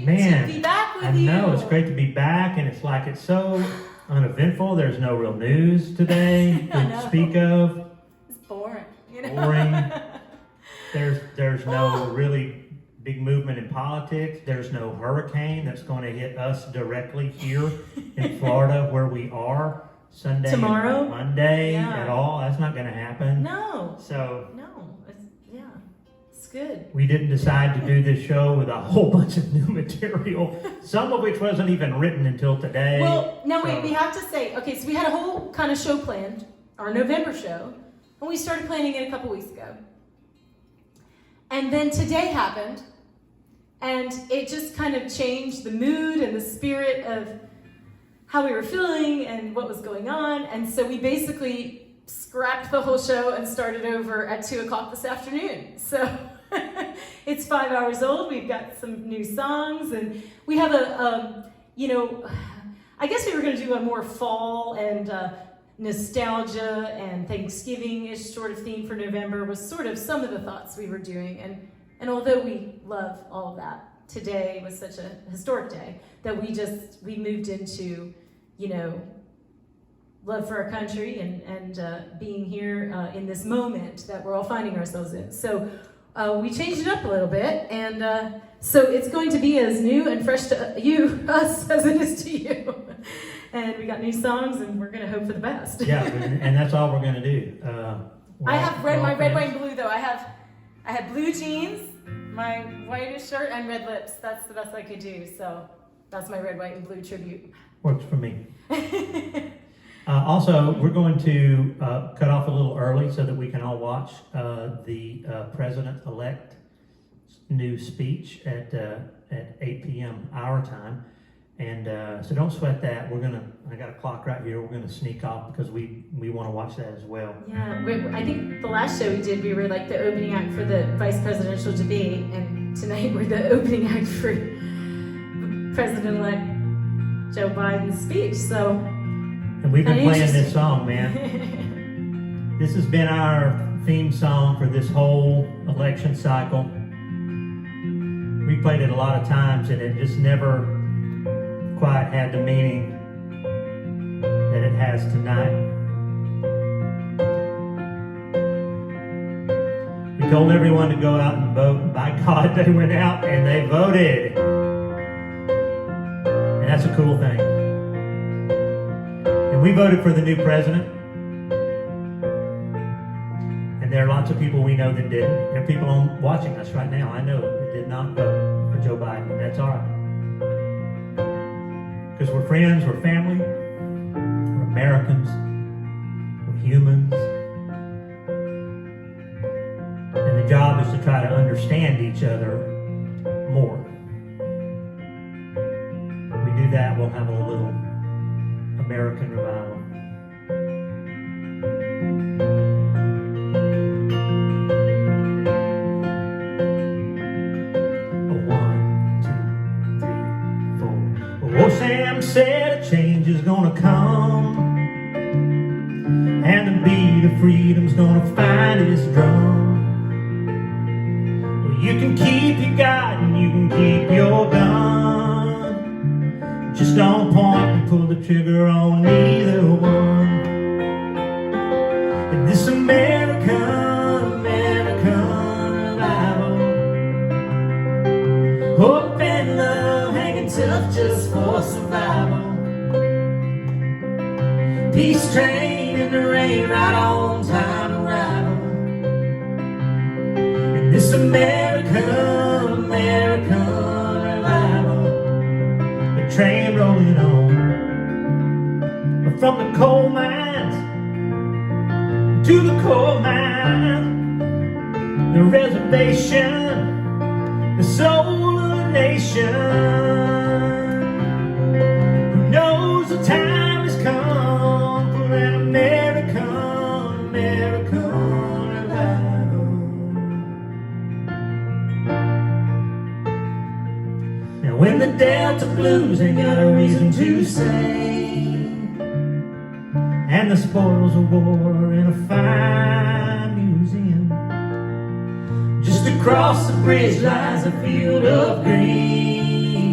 great to be back with you. I know, it's great to be back, and it's like it's so uneventful. There's no real news today to speak of. It's boring, you know. Boring. There's no really big movement in politics. There's no hurricane that's going to hit us directly here in Florida where we are Sunday, tomorrow, Monday at all. That's not going to happen. No. So it's good. We didn't decide to do this show with a whole bunch of new material, some of which wasn't even written until today. Well, no, wait, we have to say, okay, so we had a whole kind of show planned, our November show, and we started planning it a couple weeks ago. And then today happened, and it just kind of changed the mood and the spirit of how we were feeling and what was going on. And so we basically scrapped the whole show and started over at 2 o'clock this afternoon. So it's 5 hours old. We've got some new songs, and we have I guess we were going to do a more fall and nostalgia and Thanksgiving-ish sort of theme for November was sort of some of the thoughts we were doing. And although we love all of that, today was such a historic day that we moved into, love for our country and being here in this moment that we're all finding ourselves in. So we changed it up a little bit, and so it's going to be as new and fresh to us, as it is to you. And we got new songs, and we're going to hope for the best. Yeah, and that's all we're going to do. I have my red, white, and blue, though. I have blue jeans, my whitish shirt, and red lips. That's the best I could do. So that's my red, white, and blue tribute. Works for me. Also, we're going to cut off a little early so that we can all watch the president-elect's new speech at 8 p.m. our time. And so don't sweat that. I got a clock right here. We're going to sneak off because we want to watch that as well. Yeah, I think the last show we did, we were like the opening act for the vice presidential debate. And tonight we're the opening act for President-elect Joe Biden's speech. So, and we've been playing this song, man. This has been our theme song for this whole election cycle. We played it a lot of times, and it just never quite had the meaning that it has tonight. We told everyone to go out and vote, and by God, they went out and they voted. And that's a cool thing. And we voted for the new president. And there are lots of people we know that didn't. There are people watching us right now, I know, that did not vote for Joe Biden. And that's all right. Because we're friends, we're family, we're Americans, we're humans. And the job is to try to understand each other more. If we do that, we'll have a little American revival. Oh, Sam said a change is gonna come, and the beat of freedom's gonna find its drum. Well, you can keep your gun and you can keep your gun, just don't point and pull the trigger on either one. And this American revival, hope and love hanging tough just for survival. Peace train in the rain, right on time arrival. And this American revival, the train rolling on. But from the coal mines to the coal mine, the reservation, the soul of the nation. Who knows the time has come for an American revival. Now when the Delta Blues ain't got a reason to say, and the spoils of war are in a fine museum, just across the bridge lies a field of green.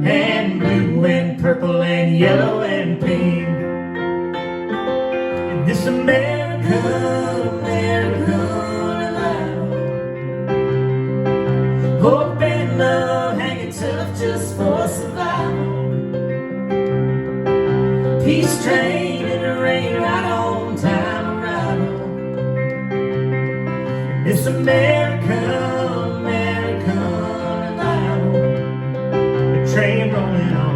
and blue and purple and yellow and pink. In this American life, hope and love hanging tough just for survival. Peace train in the rain, right on time arrival. In this American life, the train rolling on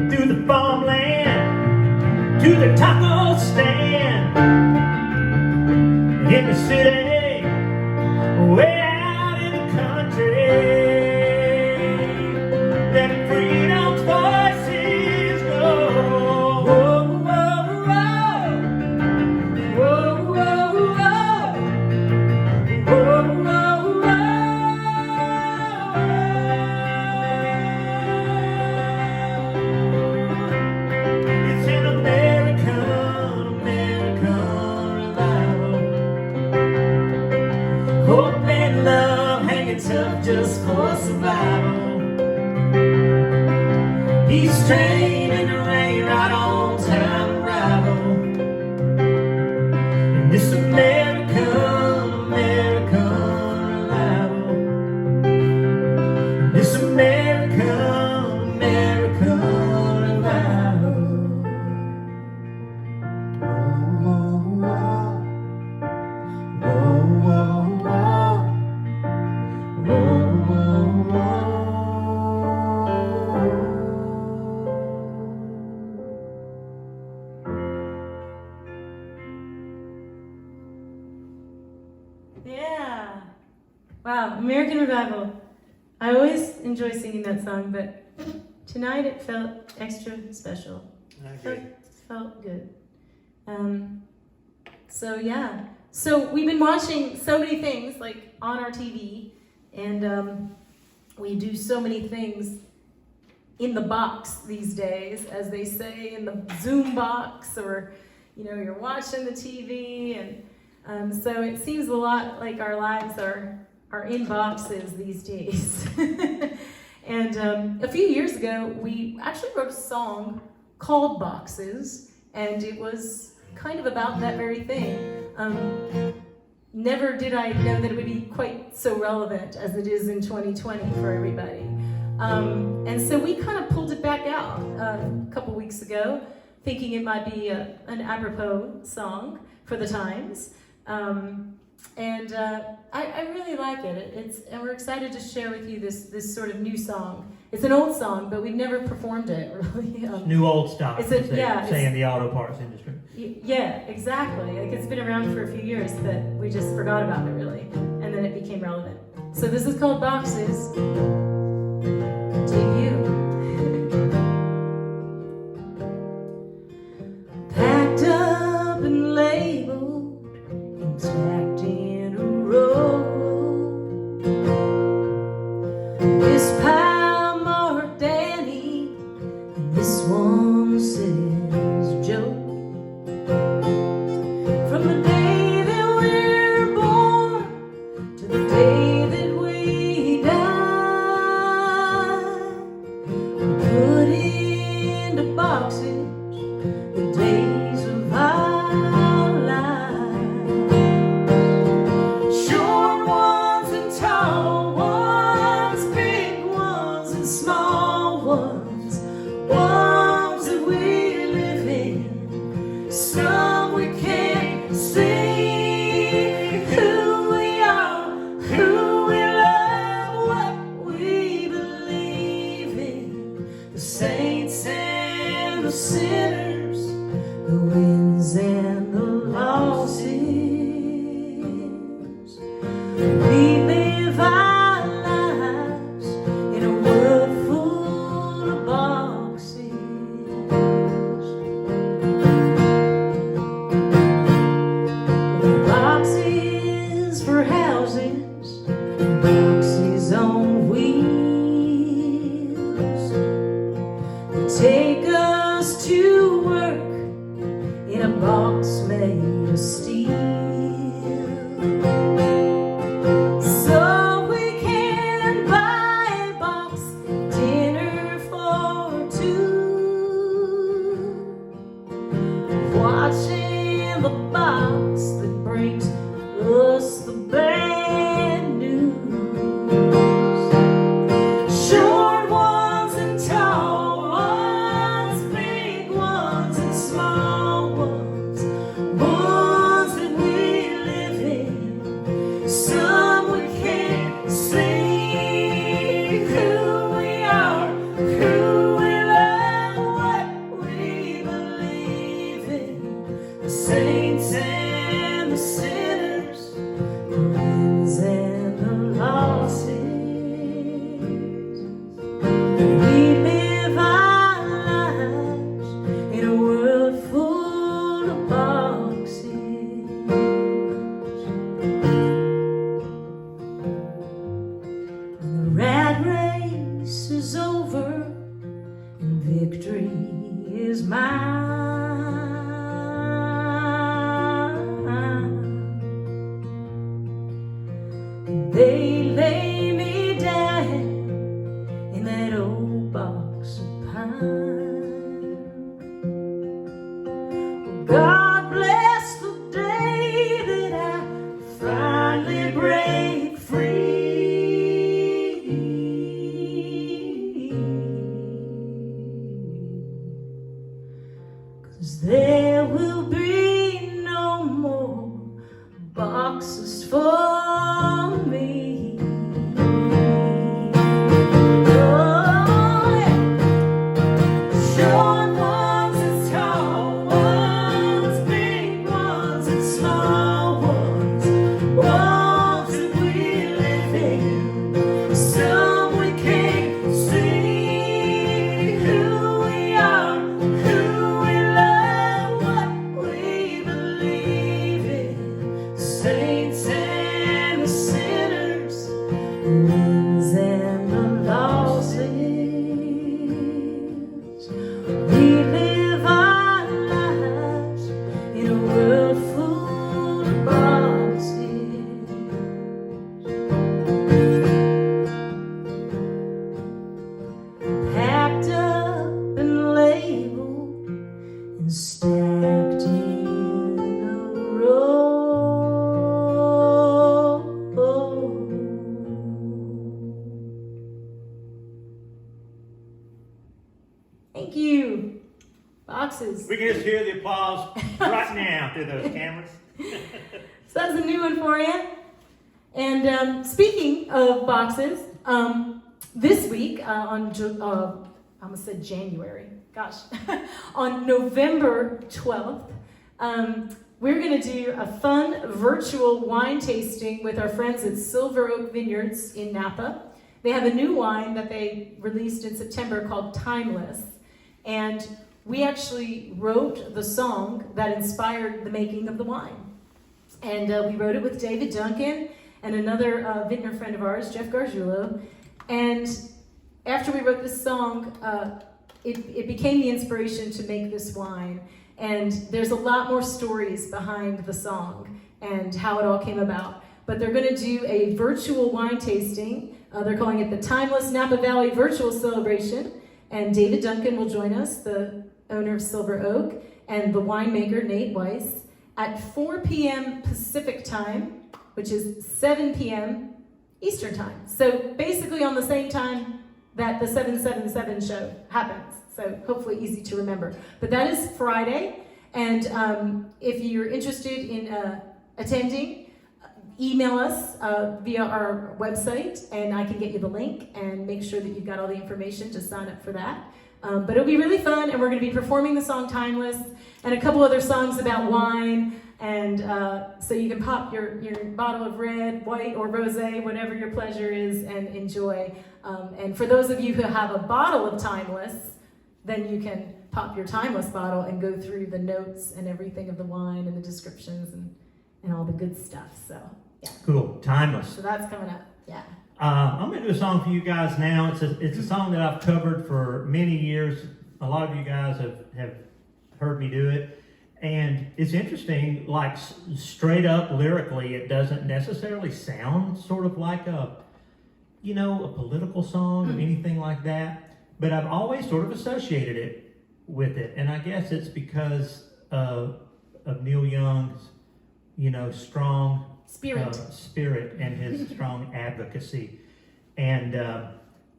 through the farmland to the taco stand in the city, way out in the country. Let freedom's voices go. Whoa, whoa, whoa. Whoa, whoa, whoa. Whoa, whoa, whoa. It's an American revival. Hope and love hanging tough just for survival. Peace train in the rain, right on time arrival. In this American revival. This American revival. Yeah. Wow, American Revival. I always enjoy singing that song, but tonight it felt extra special. I agree. Felt good. So yeah. So we've been watching so many things like on our TV, and we do so many things in the box these days, as they say, in the Zoom box, or you're watching the TV, and so it seems a lot like our lives are in boxes these days. And a few years ago, we actually wrote a song called Boxes, and it was kind of about that very thing. Never did I know that it would be quite so relevant as it is in 2020 for everybody. And so we kind of pulled it back out a couple weeks ago, thinking it might be an apropos song for the times. And I really like it. And we're excited to share with you this sort of new song. It's an old song, but we've never performed it really. New old stock, It's say in the auto parts industry. Yeah, exactly. Like, it's been around for a few years, but we just forgot about it really, and then it became relevant. So this is called Boxes. To you. Packed up and labeled and stacked in a row. This pile marked Danny, and this one says Joe. From the day that we're born to the day that we die, wins and the losses. We live our lives in a world full of boxes. When the rat race is over and victory is mine, they lay me down in that old box of pine. God bless the day that I finally break free. 'Cause there will be no more boxes for me. Short ones and tall ones, big ones and small ones, ones that we live in, some we can't see. Who we are, who we love, what we believe in, saints and the sinners, wins and the losses. We live our lives in a world full of boxes. Packed up and labeled and stacked in a row. Thank you. Boxes. We can just hear the applause right now through those cameras. So that's a new one for you. And speaking of boxes, this week on I almost said January. Gosh, on November 12th, we're going to do a fun virtual wine tasting with our friends at Silver Oak Vineyards in Napa. They have a new wine that they released in September called Timeless. And we actually wrote the song that inspired the making of the wine. And we wrote it with David Duncan and another vintner friend of ours, Jeff Gargiulo. And after we wrote this song, it became the inspiration to make this wine. And there's a lot more stories behind the song and how it all came about. But they're going to do a virtual wine tasting. They're calling it the Timeless Napa Valley Virtual Celebration. And David Duncan will join us, the owner of Silver Oak, and the winemaker, Nate Weiss, at 4 p.m. Pacific time, which is 7 p.m. Eastern time. So basically on the same time that the 777 show happens. So hopefully easy to remember. But that is Friday. And if you're interested in attending, email us via our website, and I can get you the link and make sure that you've got all the information to sign up for that. But it'll be really fun, and we're going to be performing the song Timeless and a couple other songs about wine. And so you can pop your bottle of red, white, or rosé, whatever your pleasure is, and enjoy. And for those of you who have a bottle of Timeless, then you can pop your Timeless bottle and go through the notes and everything of the wine and the descriptions and all the good stuff. So, yeah. Cool. Timeless. So that's coming up. Yeah. I'm going to do a song for you guys now. It's a song that I've covered for many years. A lot of you guys have heard me do it. And it's interesting, like straight up lyrically, it doesn't necessarily sound sort of like a political song or anything like that. But I've always sort of associated it with it. And I guess it's because of Neil Young's, strong spirit and his strong advocacy. And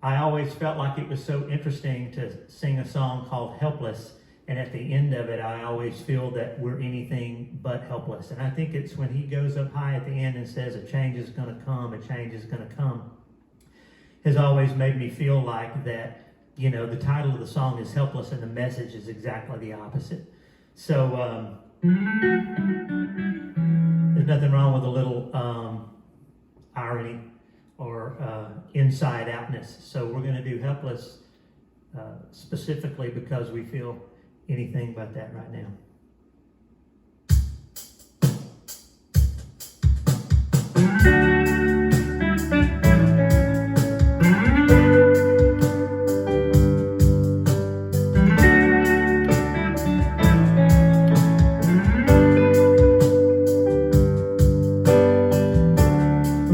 I always felt like it was so interesting to sing a song called Helpless. And at the end of it, I always feel that we're anything but helpless. And I think it's when he goes up high at the end and says, a change is going to come, has always made me feel like that, the title of the song is Helpless and the message is exactly the opposite. So there's nothing wrong with a little irony or inside outness. So we're going to do Helpless specifically because we feel anything about that right now.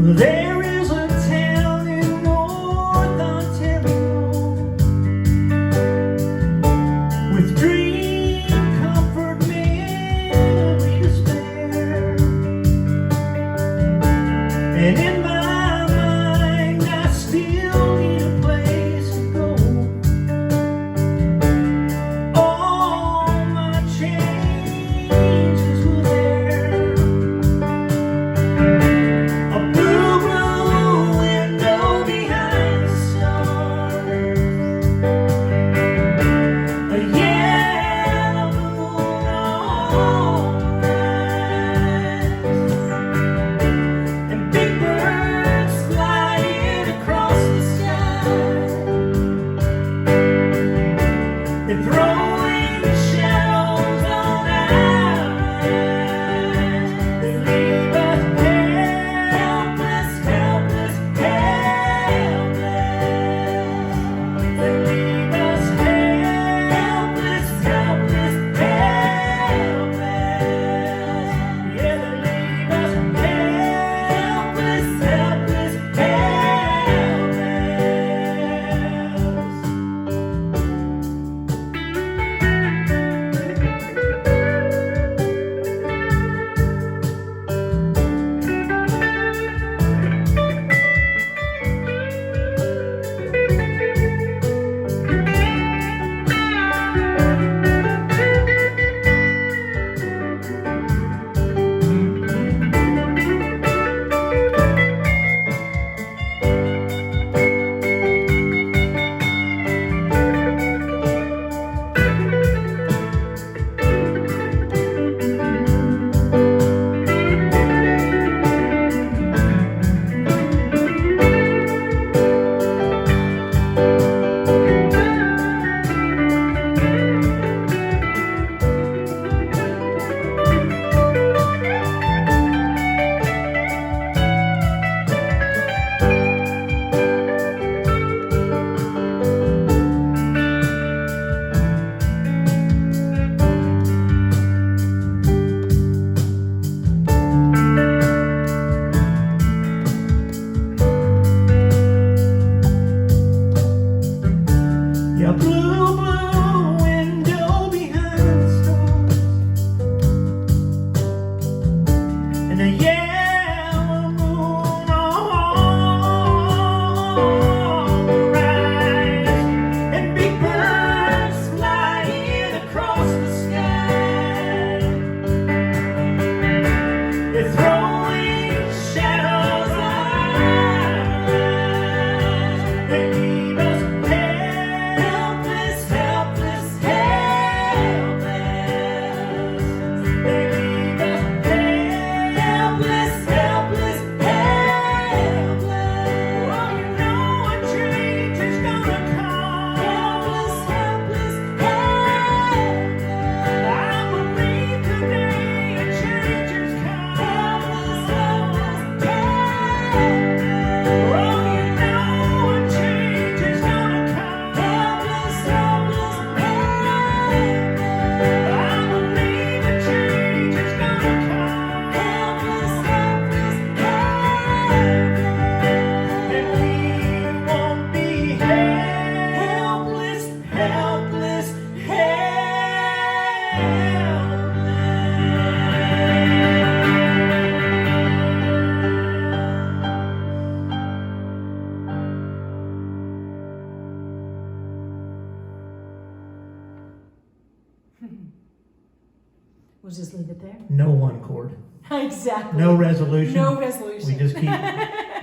There is a town in North Ontario with dream, comfort, memory to spare. And in my mind I still need a place to go. All my changes were there. A blue, blue window behind the stars, a yellow moon all night, and big birds flying across the sky, and throwing shadows on our eyes. They leave us helpless, helpless, helpless. They leave us helpless, helpless, helpless. Yeah, they leave us helpless, helpless, helpless. Yeah, blue, blue window behind the stars, and a yellow moon on the rise, and big birds flying across the sky. They're throwing shadows on our eyes. They leave us helpless, helpless, helpless. They leave us helpless, helpless, helpless. Oh, you know a change is gonna come. Helpless, helpless, helpless. I believe today a change is coming. Helpless, helpless, helpless. Oh, you know a change is gonna come. Helpless, helpless, helpless. I believe a change is gonna come. Helpless, helpless, helpless. And we won't be helpless, helpless, We'll just leave it there. No one chord, Exactly. no resolution. No resolution. We just keep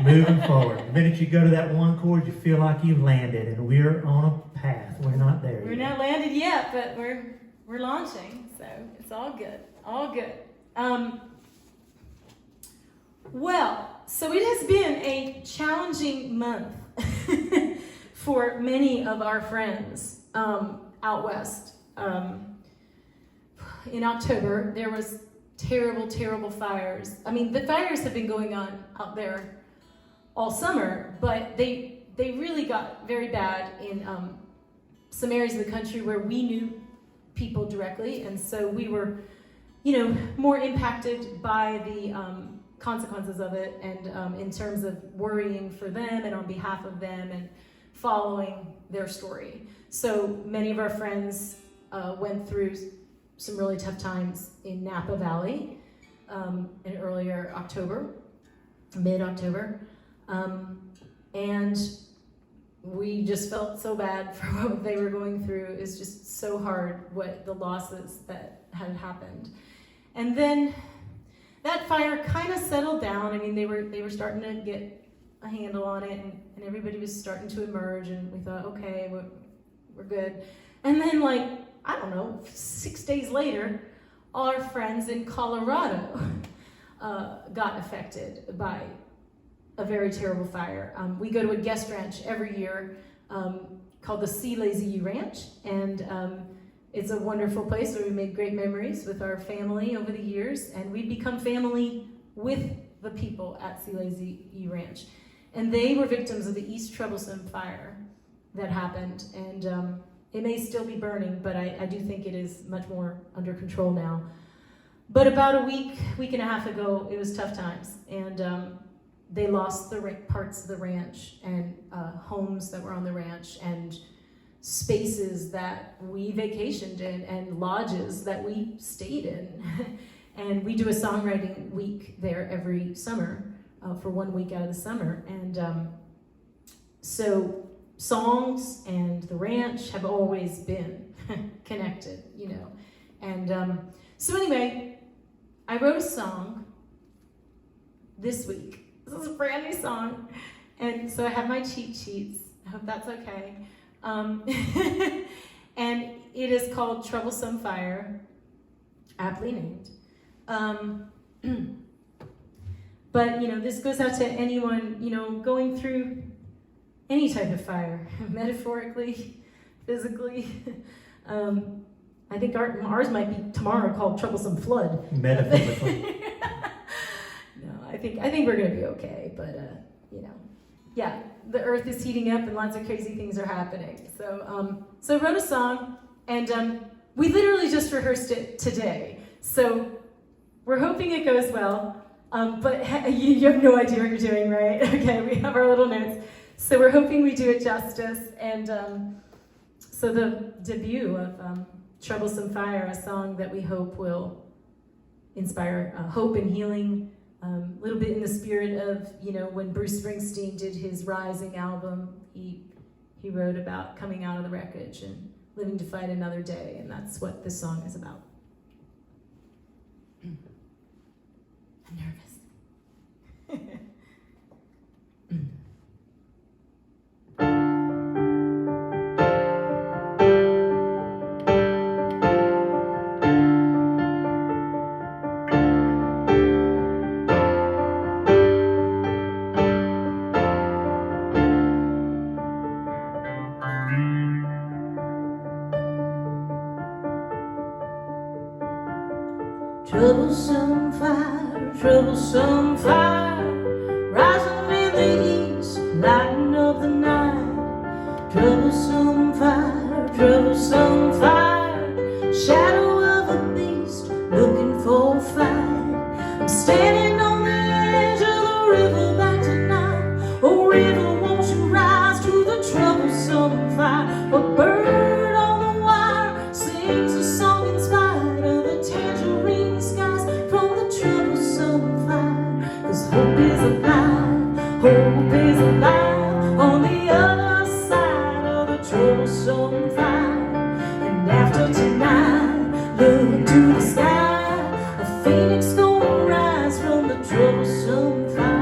moving forward. The minute you go to that one chord, you feel like you've landed, and we're on a path. We're not there We're yet. not landed yet, but we're launching, so it's all good. All good. Well, So it has been a challenging month for many of our friends out west. In October, there was terrible, terrible fires. I mean, the fires have been going on out there all summer, but they really got very bad in some areas of the country where we knew people directly, and so we were, more impacted by the consequences of it, and in terms of worrying for them and on behalf of them and following their story. So many of our friends went through some really tough times in Napa Valley in earlier October, mid-October, and we just felt so bad for what they were going through. It was just so hard, what the losses that had happened. And then that fire kind of settled down. I mean, they were starting to get a handle on it, and everybody was starting to emerge, and we thought, okay, we're good. And then, 6 days later, our friends in Colorado got affected by a very terrible fire. We go to a guest ranch every year called the Sea Lazy Ranch, and it's a wonderful place where we made great memories with our family over the years, and we've become family with the people at Sea Lazy Ranch. And they were victims of the East Troublesome fire that happened, and it may still be burning, but I do think it is much more under control now. But about a week and a half ago, it was tough times, and they lost the parts of the ranch and homes that were on the ranch and spaces that we vacationed in and lodges that we stayed in. And we do a songwriting week there every summer for 1 week out of the summer. And so songs and the ranch have always been connected, And so anyway, I wrote a song this week. This is a brand new song, and so I have my cheat sheets. I hope that's okay. And it is called Troublesome Fire, aptly named. But, this goes out to anyone, going through any type of fire, metaphorically, physically. I think ours might be tomorrow called Troublesome Flood. Metaphorically. I think we're going to be okay, but, yeah, the earth is heating up and lots of crazy things are happening. So I wrote a song, and we literally just rehearsed it today. So we're hoping it goes well, but you have no idea what you're doing, right? Okay, we have our little notes. So we're hoping we do it justice, and so the debut of Troublesome Fire, a song that we hope will inspire hope and healing, a little bit in the spirit of, when Bruce Springsteen did his Rising album, he wrote about coming out of the wreckage and living to fight another day, and that's what this song is about. I'm nervous. Troublesome fire, rising in the east, lighting up the night. Troublesome fire, shadow of a beast, looking for a fight. I'm standing on the edge of the river back tonight. Oh, river, won't you rise to the troublesome fire? A bird on the wire sings a song in spite of the tangerine skies from the troublesome fire. 'Cause hope is alive on the other side of the troublesome fire. And after tonight, look to the sky, a phoenix gonna rise from the troublesome fire.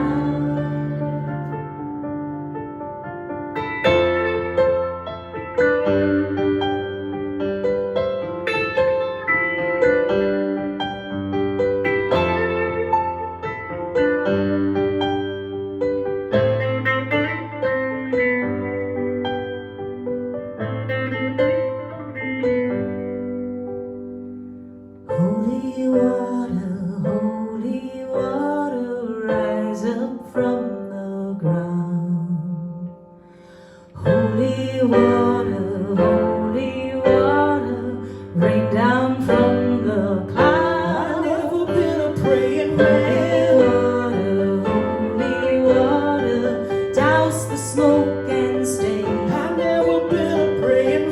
from the ground. Holy water, rain down from the clouds. I've never been a praying Holy water, douse the smoke and stain. I've never been a praying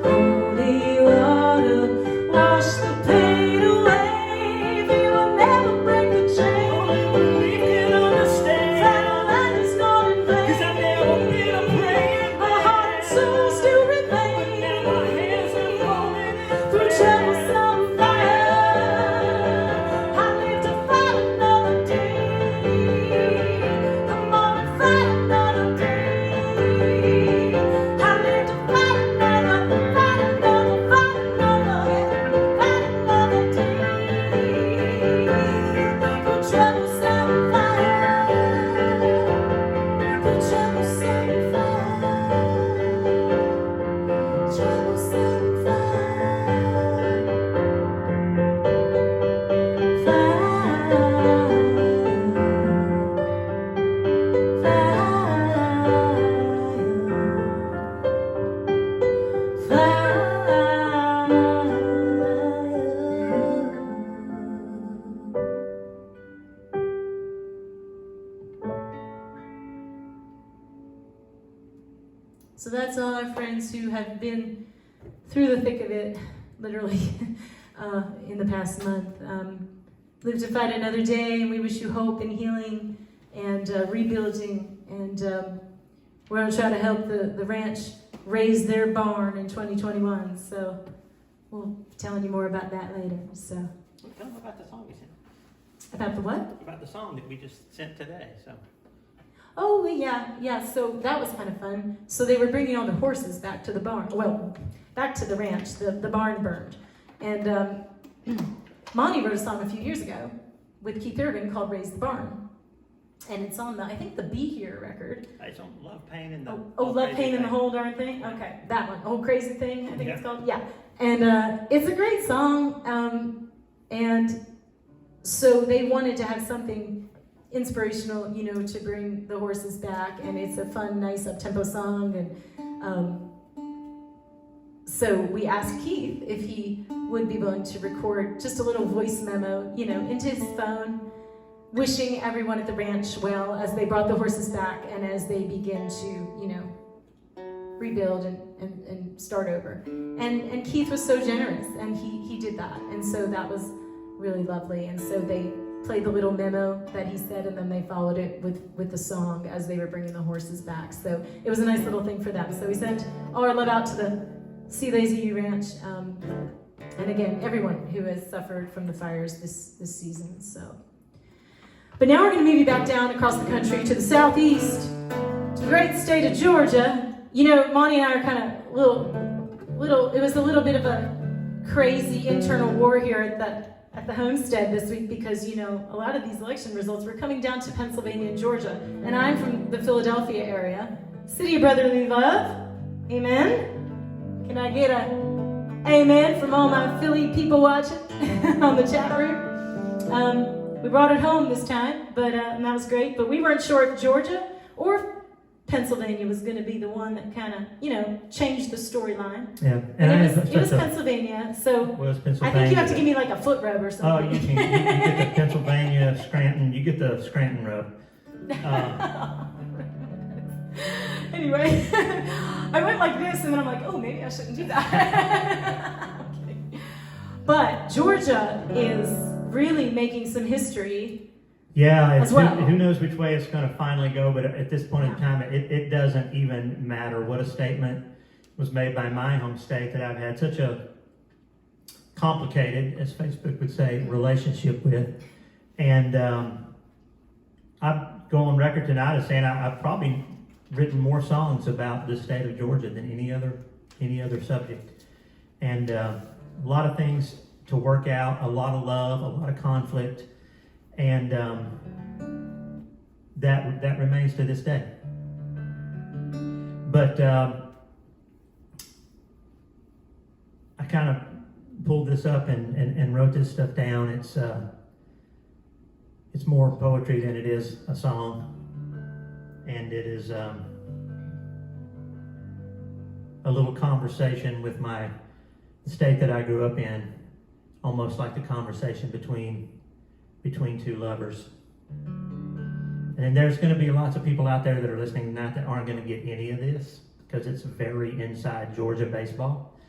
Holy water, wash the pain away. If you will never break the chain, Only can understand. that is not in vain. 'Cause I've never been a praying My heart and soul still remain. Now my hands are falling Through troublesome fire, I live to fight another day. Come on and fight another day. I live to fight another day. Through troublesome fire, through troublesome fire, troublesome So that's all our friends who have been through the thick of it, literally, in the past month. Live to fight another day, and we wish you hope and healing and rebuilding. And we're going to try to help the ranch raise their barn in 2021. So we'll be telling you more about that later. So Tell them about the song we sent. about the what? About the song that we just sent today. So Oh, yeah. So that was kind of fun. So they were bringing all the horses back to the barn. Well, back to the ranch. The barn burned. And Monty wrote a song a few years ago with Keith Urban called Raise the Barn. And it's on the Be Here record. it's on Love, Pain, and the Love, Pain, and the Whole Darn Thing? Okay, that one. Whole Crazy Thing, I think it's called. Yeah. And it's a great song. And so they wanted to have something inspirational, to bring the horses back, and it's a fun, nice up-tempo song, and so we asked Keith if he would be willing to record just a little voice memo, into his phone, wishing everyone at the ranch well as they brought the horses back and as they begin to, rebuild and start over. And Keith was so generous, and he did that, and so that was really lovely. And so they played the little memo that he said, and then they followed it with the song as they were bringing the horses back. So it was a nice little thing for them. So we sent all our love out to the Sea Lazy U Ranch, and again, everyone who has suffered from the fires this season. So, but now we're going to move you back down across the country to the southeast, to the great state of Georgia. Monty and I are kind of little. It was a little bit of a crazy internal war here at the homestead this week, because a lot of these election results were coming down to Pennsylvania and Georgia, and I'm from the Philadelphia area, city of brotherly love. Amen. Can I get a amen from all my Philly people watching on the chat room? We brought it home this time, but and that was great. But we weren't sure if Georgia or if Pennsylvania was going to be the one that kind of changed the storyline. yeah, And it was Pennsylvania, so was Pennsylvania. I think you have to give me like a foot rub or Oh, something. you get the Pennsylvania Scranton. You get the Scranton rub. Anyway, I went like this, and then I'm like, oh, maybe I shouldn't do that. Okay. But Georgia is really making some history. Yeah, as well. Who knows which way it's going to finally go, but at this point in time, it doesn't even matter what a statement was made by my home state that I've had such a complicated, as Facebook would say, relationship with. And I go on record tonight as saying I've probably written more songs about the state of Georgia than any other subject. And a lot of things to work out, a lot of love, a lot of conflict. And that remains to this day. But I kind of pulled this up and wrote this stuff down. It's more poetry than it is a song, and it is a little conversation with the state that I grew up in, almost like the conversation between two lovers. And there's going to be lots of people out there that are listening tonight that aren't going to get any of this because it's very inside Georgia baseball.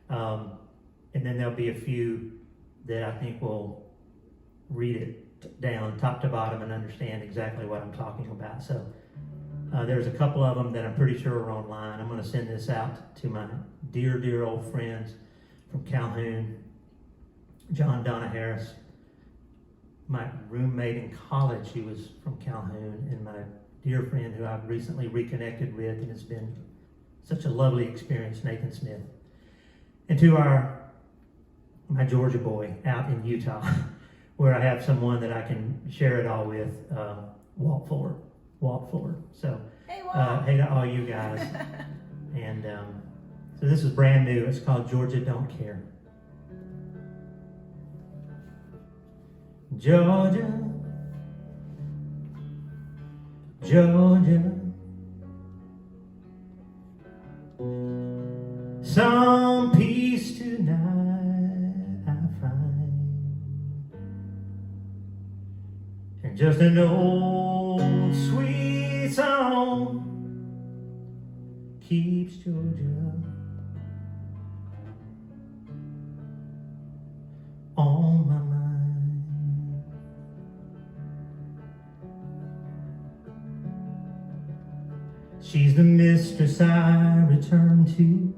And then there'll be a few that I think will read it down top to bottom and understand exactly what I'm talking about. So there's a couple of them that I'm pretty sure are online. I'm going to send this out to my dear, dear old friends from Calhoun, John Donna Harris, my roommate in college, he was from Calhoun, and my dear friend who I've recently reconnected with, and it's been such a lovely experience, Nathan Smith. And to my Georgia boy out in Utah, where I have someone that I can share it all with, Walt Fuller. So, Hey, Walt. hey to all you guys. And so this is brand new. It's called Georgia Don't Care. Georgia, Georgia, some peace tonight I find, and just an old sweet song keeps Georgia on my mind. She's the mistress I return to,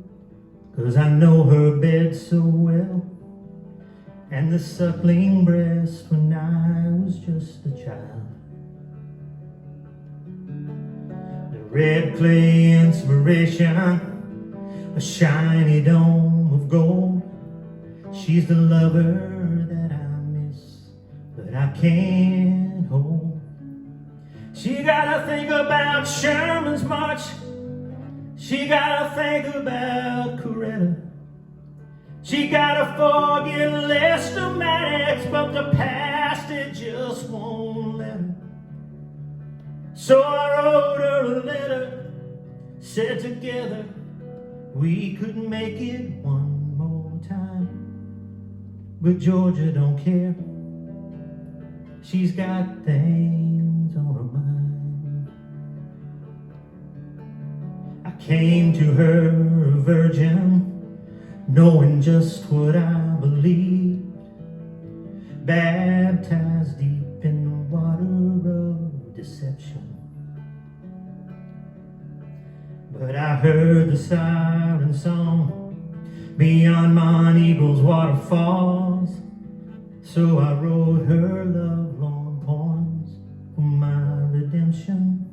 'cause I know her bed so well, and the suckling breast when I was just a child. The red clay inspiration, a shiny dome of gold. She's the lover that I miss, but I can't hold. She gotta think about Sherman's March. She gotta think about Coretta. She gotta forget Lester Maddox, but the past, it just won't let her. So I wrote her a letter, said together we could make it one more time. But Georgia don't care. She's got things on her mind. I came to her a virgin, knowing just what I believed, baptized deep in the water of deception. But I heard the siren song beyond Mont Eagle's waterfalls, so I wrote her love-longing poems for my redemption.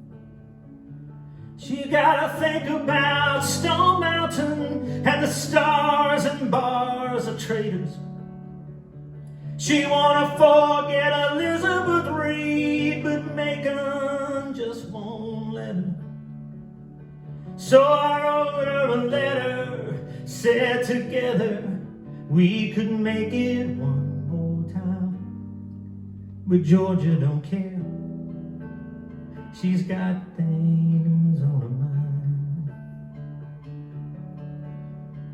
She gotta think about Stone Mountain and the stars and bars of traders. She wanna forget Elizabeth Reed, but Macon just won't let her. So I wrote her a letter, said together we could make it one more time. But Georgia don't care. She's got things on her mind.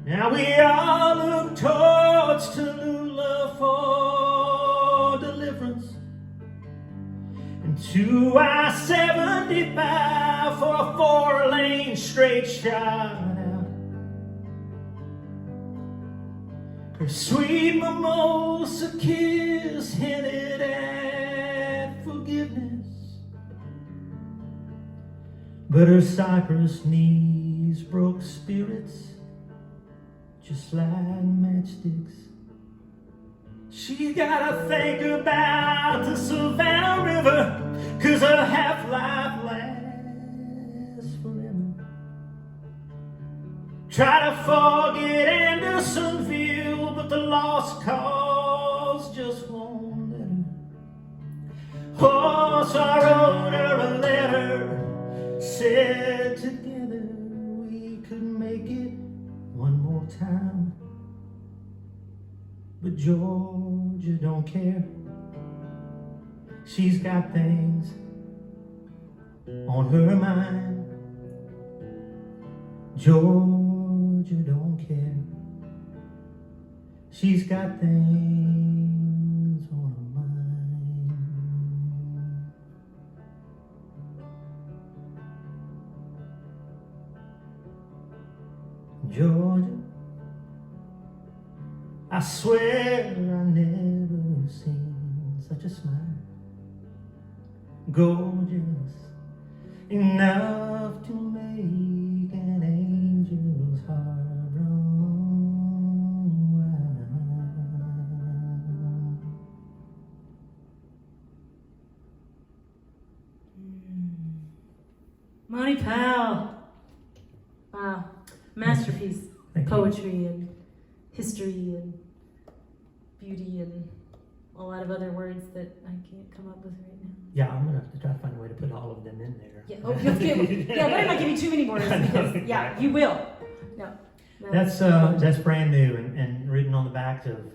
Now we all look towards Tallulah for deliverance, and to I-75 for a 4-lane straight shot out. Her sweet mimosa kiss hinted at forgiveness, but her cypress knees broke spirits just like matchsticks. She gotta think about the Savannah River, 'cause her half-life lasts forever. Try to forget Andersonville, but the lost cause just won't let her. Oh, so I wrote her a letter, said together we could make it one more time. But Georgia don't care. She's got things on her mind. Georgia don't care. She's got things on her mind. Georgia, I swear I never seen such a smile. Gorgeous enough to make an angel's heart run wild. Monty Powell. Wow. Masterpiece. Thank you. Poetry and history and beauty and a lot of other words that I can't come up with right now. Yeah, I'm gonna have to try to find a way to put all of them in there. Yeah, oh, better not give you too many words because, yeah, you will. No. That's brand new and written on the back of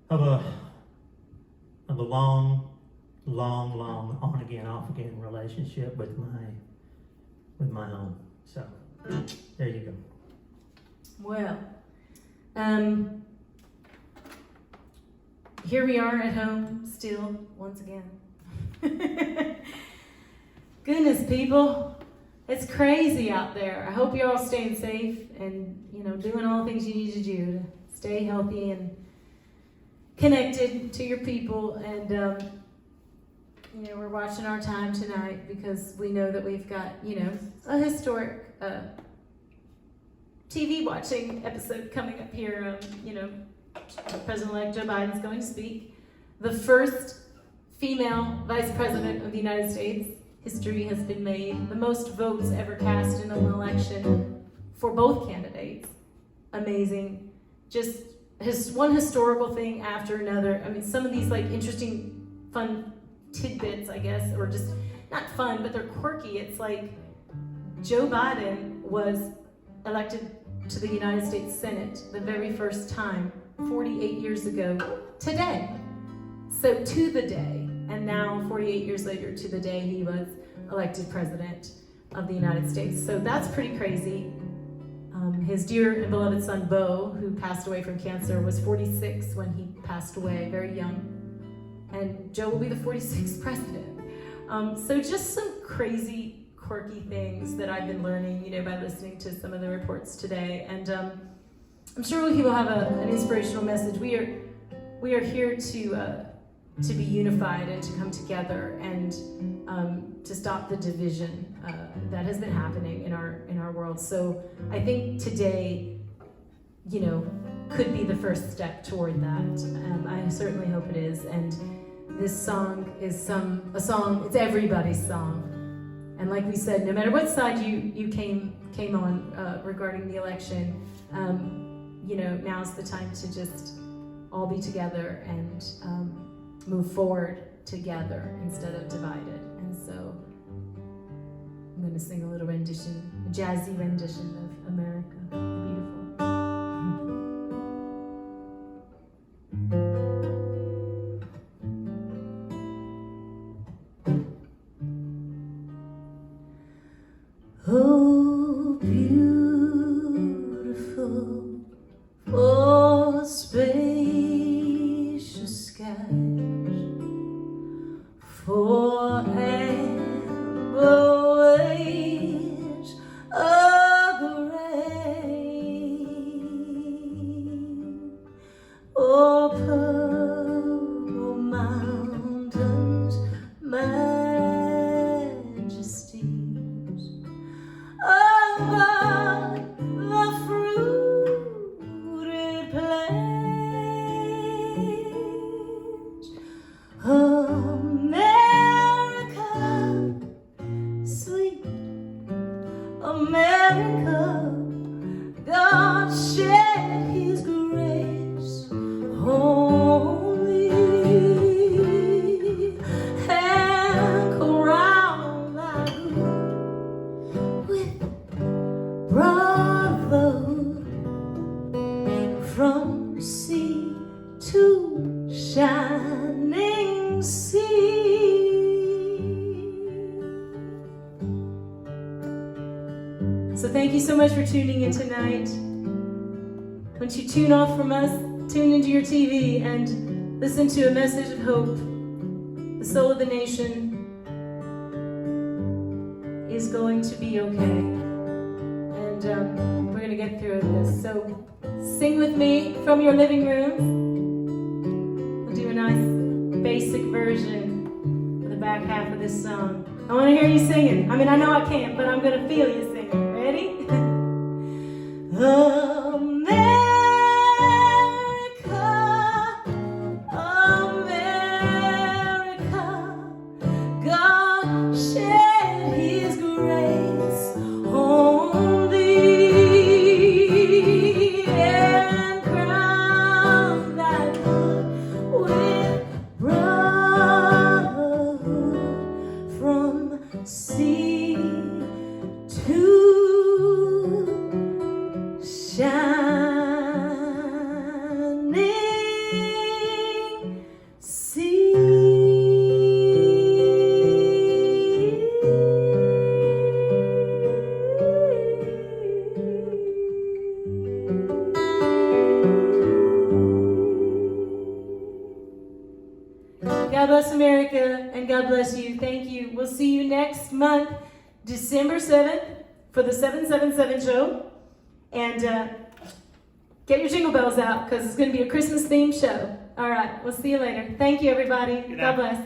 a long on again, off again relationship with my home. So there you go. Well, here we are at home still once again. Goodness, people, it's crazy out there. I hope you're all staying safe and doing all the things you need to do to stay healthy and connected to your people. And we're watching our time tonight because we know that we've got a historic TV watching episode coming up here. President-elect Joe Biden's going to speak. The first female vice president of the United States. History has been made. The most votes ever cast in an election for both candidates. Amazing. Just one historical thing after another. I mean, some of these interesting, fun tidbits, I guess, or just not fun, but they're quirky. It's like Joe Biden was elected to the United States Senate the very first time 48 years ago today. So to the day, and now 48 years later to the day he was elected president of the United States. So that's pretty crazy. His dear and beloved son Beau, who passed away from cancer, was 46 when he passed away, very young. And Joe will be the 46th president. So just some crazy, quirky things that I've been learning, by listening to some of the reports today. And I'm sure he will have an inspirational message. We are here to be unified and to come together and to stop the division that has been happening in our world. So I think today, could be the first step toward that. I certainly hope it is. And this song is a song. It's everybody's song. And like we said, no matter what side you came on regarding the election, now's the time to just all be together and move forward together instead of divided. And so I'm going to sing a little rendition, a jazzy rendition of America the Beautiful. Oh, beautiful, for spacious skies, for amber waves of rain, oh, purple mountains, majesties above the fruited plains. America, sweet America, God shed His grace only and crown thy good with brotherhood from sea to shining sea. So thank you so much for tuning in tonight. Once you tune off from us, tune into your TV and listen to a message of hope. The soul of the nation is going to be okay. And we're going to get through this. So sing with me from your living room. We'll do a nice basic version of the back half of this song. I want to hear you singing. I mean, I know I can't, but I'm going to feel you singing. Ready? Sea to shining sea. God bless America and God bless you. Thank you. We'll see you next month, December 7th, for the 777 show. And get your jingle bells out because it's going to be a Christmas themed show. All right. We'll see you later. Thank you, everybody. God bless.